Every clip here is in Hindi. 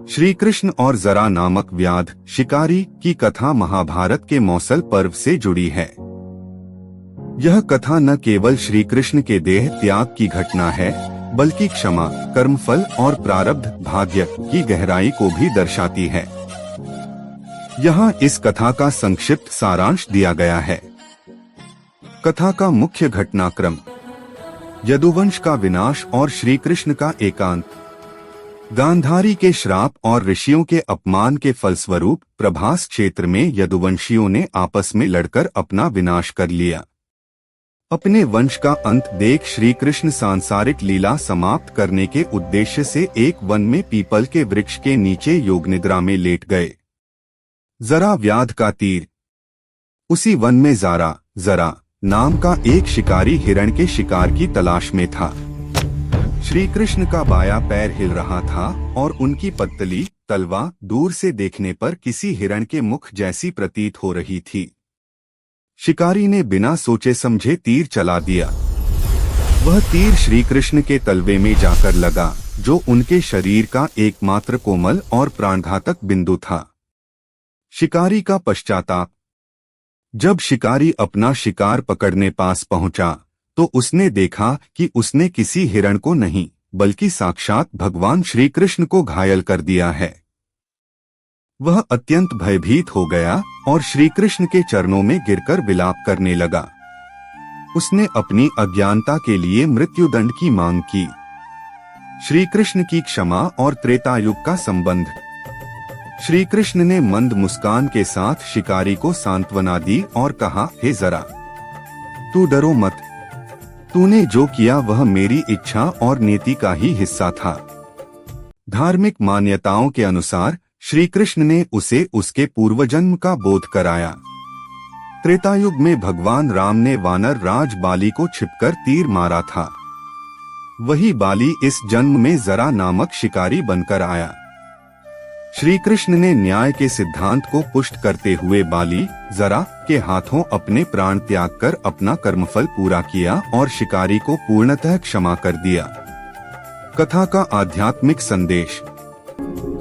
श्री कृष्ण और जरा नामक व्याध शिकारी की कथा महाभारत के मौसल पर्व से जुड़ी है। यह कथा न केवल श्री कृष्ण के देह त्याग की घटना है, बल्कि क्षमा, कर्मफल और प्रारब्ध भाग्य की गहराई को भी दर्शाती है। यहाँ इस कथा का संक्षिप्त सारांश दिया गया है। कथा का मुख्य घटनाक्रम: यदुवंश का विनाश और श्री कृष्ण का एकांत। गांधारी के श्राप और ऋषियों के अपमान के फलस्वरूप प्रभास क्षेत्र में यदुवंशियों ने आपस में लड़कर अपना विनाश कर लिया। अपने वंश का अंत देख श्री कृष्ण सांसारिक लीला समाप्त करने के उद्देश्य से एक वन में पीपल के वृक्ष के नीचे योग निद्रा में लेट गए। जरा व्याध का तीर। उसी वन में जरा नाम का एक शिकारी हिरण के शिकार की तलाश में था। श्री कृष्ण का बायां पैर हिल रहा था और उनकी पत्तली तलवा दूर से देखने पर किसी हिरण के मुख जैसी प्रतीत हो रही थी। शिकारी ने बिना सोचे समझे तीर चला दिया। वह तीर श्री कृष्ण के तलवे में जाकर लगा, जो उनके शरीर का एकमात्र कोमल और प्राणघातक बिंदु था। शिकारी का पश्चाताप। जब शिकारी अपना शिकार पकड़ने पास पहुंचा, तो उसने देखा कि उसने किसी हिरण को नहीं, बल्कि साक्षात भगवान श्री कृष्ण को घायल कर दिया है। वह अत्यंत भयभीत हो गया और श्री कृष्ण के चरणों में गिरकर विलाप करने लगा। उसने अपनी अज्ञानता के लिए मृत्युदंड की मांग की। श्री कृष्ण की क्षमा और त्रेतायुग का संबंध। श्री कृष्ण ने मंद मुस्कान के साथ शिकारी को सांत्वना दी और कहा, हे जरा, तू डरो मत। तूने जो किया वह मेरी इच्छा और नीति का ही हिस्सा था। धार्मिक मान्यताओं के अनुसार श्री कृष्ण ने उसे उसके पूर्वजन्म का बोध कराया। त्रेतायुग में भगवान राम ने वानर राज बाली को छिपकर तीर मारा था। वही बाली इस जन्म में जरा नामक शिकारी बनकर आया। श्री कृष्ण ने न्याय के सिद्धांत को पुष्ट करते हुए बाली जरा के हाथों अपने प्राण त्याग कर अपना कर्मफल पूरा किया और शिकारी को पूर्णतः क्षमा कर दिया। कथा का आध्यात्मिक संदेश: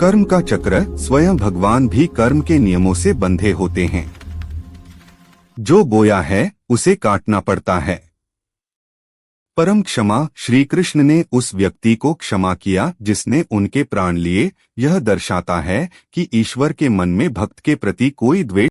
कर्म का चक्र। स्वयं भगवान भी कर्म के नियमों से बंधे होते हैं। जो बोया है उसे काटना पड़ता है। परम क्षमा। श्री कृष्ण ने उस व्यक्ति को क्षमा किया जिसने उनके प्राण लिए। यह दर्शाता है कि ईश्वर के मन में भक्त के प्रति कोई द्वेष